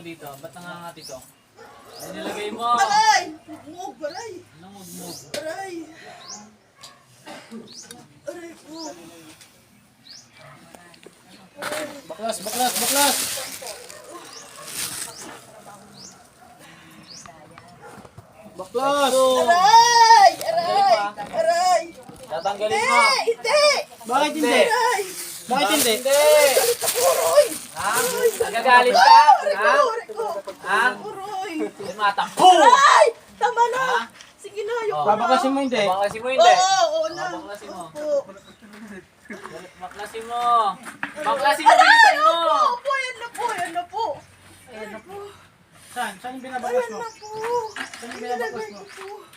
dito? Ba't nangangati ko? Ano nilagay mo? Aray! Mugmug, aray! Anong mugmug? Aray! Aray ko! Baklas, baklas, baklas! Baklas! Aray! Aray! Aray! Tatanggalin Hindi! mo! Hindi! Bakit hindi? Aray! Bakit hindi? Hindi! Galit ako, Roy! Ha? Nagagalit ka? Aray Ha? ko! Aray ko! Ha? Roy! Tumatampo! Aray! Tama na! Ha? Sige na, ayoko Oh. na. Babaklasin mo hindi? Baklasin mo hindi? Oo na. Baklasin mo. Opo. Baklasin mo. Baklasin mo, bilisan mo. Opo, ayan na po, ayan na po. Ayan na po. Saan? Saan yung binabaklas Ayan mo? na po. Saan yung binabaklas mo?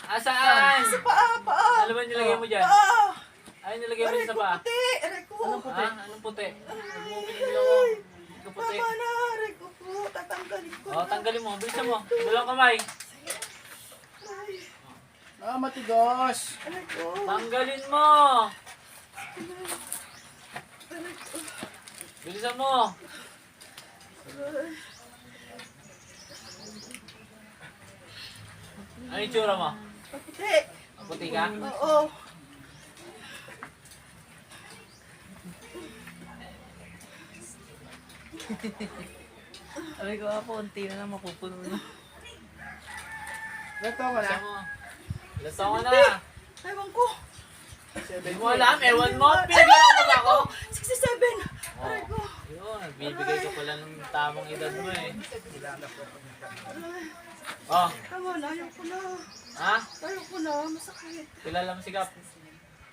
Asaan? Sa paa, paa. Ano ba nilagay mo dyan? Paa. Ay, nilagay mo Aray dyan sa ko paa. puti. Aray ko. Anong puti? Ha? Anong puti? Nag-moving yung ilaw mo. Hindi ka puti. Tama na, aray ko po. Tatanggalin ko. O, tanggalin mo. Bilisan mo. Dalawang kamay. Ay, Ah, matigas. aray ko. Tanggalin mo. Aray ko. Bilisan mo. Aray. Ano yung tsura mo? Puti. Puti ka? Oo. Sabi ko po, unti na lang mapupuno na. Ito ka na. Bilisan mo. Bilisan mo na. Ewan ko. Hindi mo alam. Ewan mo. Pinaglawan mo ba ako? 67. Aray ko. Yun, bibigay ka pala ng tamang edad mo eh. Aray. Oh, Tama na, ayoko na. ha? Ayoko na, masakit. Kilala mo si Kap?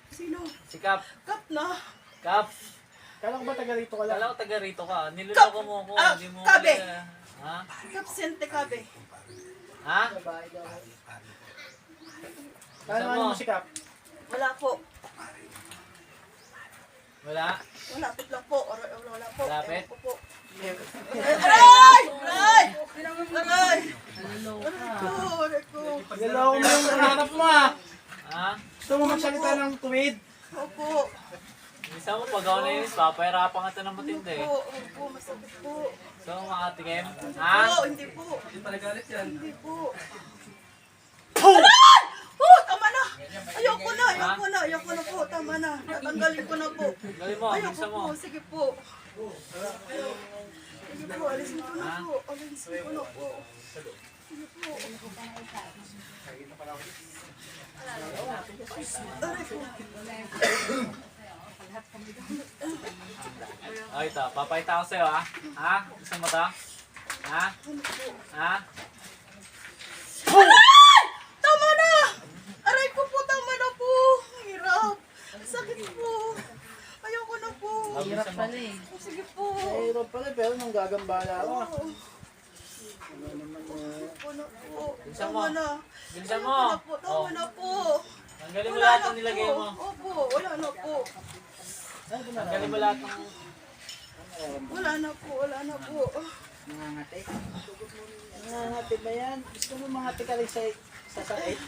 Sino? Si Kap. Kap na. Kap. Kala ko ba taga rito ka lang? Kala ko taga rito ka. Niloloko mo ako. Ah, Hindi mo Kabe. kilala. Ha? Kap Sente Kabe. Ha? Kala Saan mo mo? mo si Kap? Wala po. Wala? Malapit lang po. Wala po. Malapit? Ewan ko po. Aray! Aray! Aray! Naloloka. Aray ko. Niloko mo yung hanap mo ah. Ha? Gusto mo magsalita ng tuwid? Opo. Isa mo pag ako nainis, papahirapan ka ito ng matindi. Opo, masakit po. So, makatikim? Hindi Ha? po, hindi po. Hindi pala galit yan. Hindi po. Aray! Oh, tama na. Ayoko na, ayoko na, ayoko na po. Tama na. Tatanggalin ko na po. Galing mo, Ayoko bilisan mo. po, sige po. Sige po, alisin ko na po. Alisin ko na po. Sige po. Aray ko. O ito, papayta ko sa'yo ha? Ha? Gusto mo to? Ha? Ha? Aray! Tama na! Aray ko po, tama na po. Ang hirap. Sakit po. Ayoko na po. Hirap pala eh. Sige po. Mahirap pala pero nung gagambala ako. Oo. Ano naman Ayoko na po. Bilisan Tama mo. na. Bilisan Ayoko mo. na po, tama na po. Tanggalin mo Wala lahat na ng nilagay po. mo. Opo, wala na po. Tanggalin mo lahat ng... Wala na po, wala na po. Nangangati? Nangangati ba yan? Gusto mo mangati ka rin sa sakit?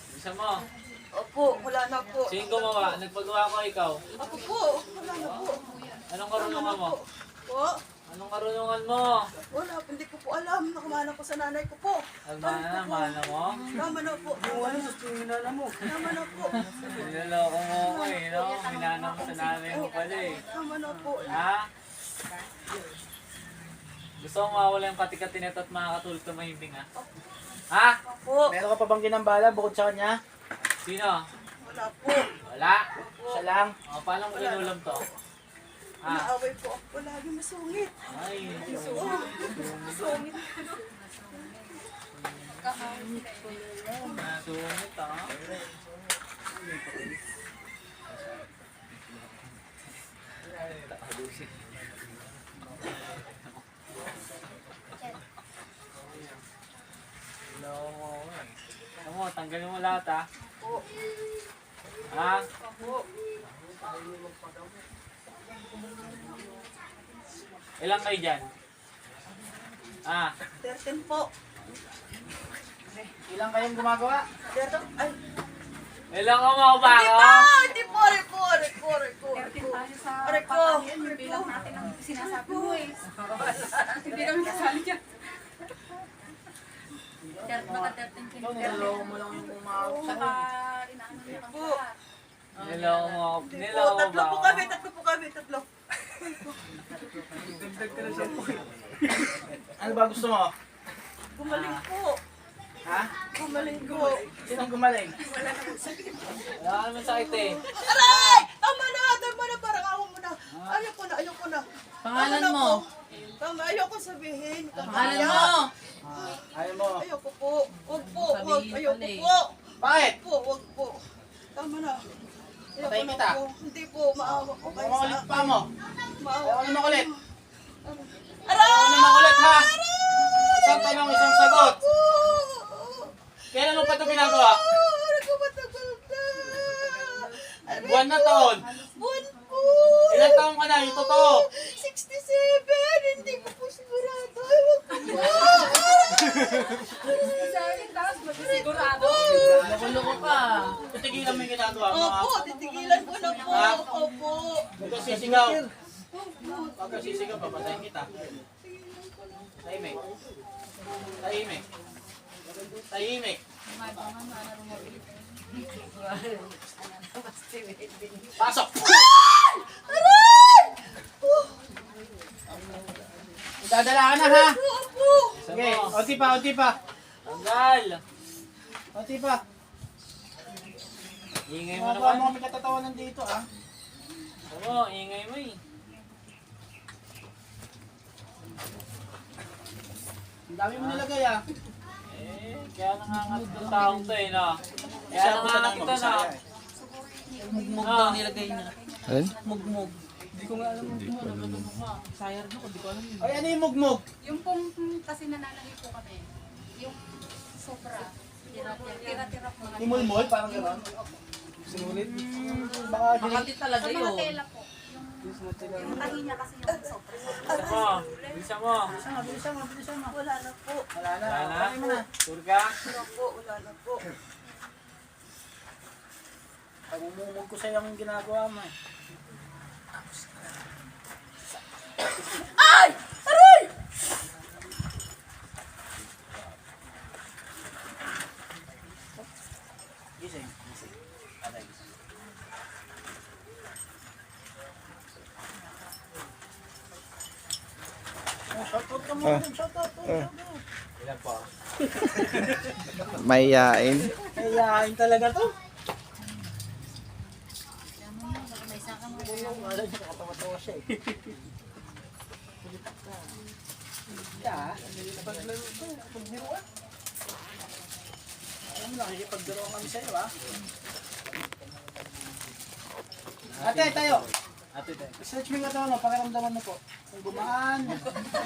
Bilisan mo. Opo, wala na po. Sino gumawa? Nagpagawa ko ikaw. Ako po, wala na po. Anong karunungan mo? Po? Anong karunungan mo? Wala, hindi ko po alam. Nakamana ko sa nanay ko po. Almana, mana mo? Tama na po. Tama na po. Niloloko mo ako eh, no? Minana mo sa nanay mo pala eh. Tama na po. Ha? Gusto mo mawala yung katikati nito at makakatulog ka mahimbing ha? Ha? Po. Meron ka pa bang ginambala bukod sa kanya? Sino? Wala po. Wala? Siya lang. O, paano mo kinulam to? Ha? Naaway po ako lagi masungit. Ay, Masungit. nasungit ha? Niloko mo ako eh. Ano mo, tanggalin mo lahat ha? Po. Ha? Po. Ilang kayo dyan? Ah, 13 po. Ilang kayong gumagawa? 13. Ay. ilang ka mo ba Hindi ako? po! Hindi po! Aray ko! Aray ko! Aray ko! Tayo sa Aray ko! patayan, yung bilang natin ang sinasabi mo eh. Hindi kami kasali dyan. Baka 13 Ikaw, niloloko mo lang yung umawak sa Saka inaano niya kang Po. Niloko mo ako. Po, Niloko tatlo ba po ako? kami, tatlo po kami, tatlo. Ano ba gusto mo? Gumaling po. Ha? Gumaling po. Sinong gumaling? Wala ka naman sakit eh. Aray! Tama na, parang awa mo na. Ayoko na. Pangalan Tama na mo? po. Tama, ayoko sabihin. Pangalan mo? Ayaw mo. Ayoko po. Wag po, wag. Sabihin Ayoko pala eh. po. Bakit? Wag po. Tama na. Ayoko Patayin na kita. po. Hindi po, maawa po kayo Makulit sa pa mo. maawa. Ayaw na makulit. Aray! Ayaw na makulit ha. Isang tanong, isang sagot. Po! Kailan mo pa ito ginagawa? Ano ko matagal na? Aray Buwan na po. taon. Buwan po. Ilang taon ka na? Yung totoo. 67. Hindi ko po sigurado. Ay, wag po. Sigurado. Loko-loko ka. Titigilan mo yung ginagawa mo ha. Opo, titigilan ko na po. Ha? Opo. Huwag kang sisigaw. Opo. Huwag kang sisigaw, papatayin kita. Tahimik. Tahimik. Tahimik. Pasok! Aray! Dadala ka na ha! Opo. Sige, onti pa, onti pa. Tanggal. Onti pa. Ingay mo Mga naman. mga may katatawanan dito ah. Oo, ingay mo eh. Ang dami mo nilagay ah. Kaya nangangat ng taong to eh, no? Kaya Isa po nangangat tanong ito, no? Mugmug daw nilagay niya. Alin? Mugmug. Hindi ko nga alam mugmug. Sayar na ko, hindi ko alam yun. Ay, ano yung mugmog? Yung pong kasi nananali po kami, yung sobra, tira-tira po. Imulmol, parang gano'n. Sinulit. Baka Makati talaga Sa mga yun. tela po, yung tahi niya kasi yung sobra. Bilisan mo. Bilisan mo. bilisan mo. Wala na po. Wala na. Wala na. Patay mo na. Sure ka? Wala po, wala na po. Pagmumumog ko sa'yo ang ginagawa mo eh. Ay! Aray! Gising. Gising. Patay, gising. Oh, shoutout ka muna. Shoutout. Ilan po? Mayayain. Kayain talaga to. May saka mo. Wala niya, nakatawa-tawa siya eh. Yeah, paglaro to, pagbiruan. Alam mo, nakikipagbiruan kami sa'yo ha. Ate, tayo. Ate, tayo. Search mo yung katawan mo, pakiramdaman mo po. Kung gumaan.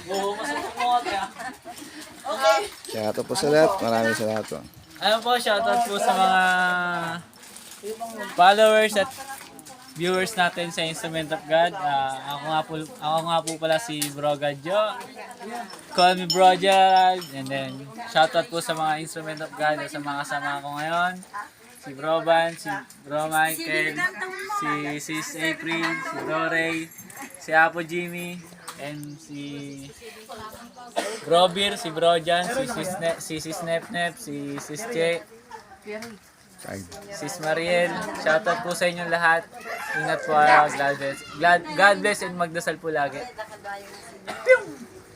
Oo, masakit mo ate ah. Okay. Shoutout po sa lahat. Maraming salamat po. Ano po, shoutout po sa mga followers at viewers natin sa Instrument of God. Ako nga po pala si Bro Gadjo. Call me Bro Gerald. And then, shoutout po sa mga Instrument of God at sa mga kasama ko ngayon. Si Bro Van, si Bro Michael, si Sis April, si Bro Ray, si Apo Jimmy, and si Bro Bir, si Bro Jan, si Sis Nep Nep, si Sis Che, Sis Mariel. Shoutout po sa inyong lahat. Ingat po araw. God bless and magdasal po lagi.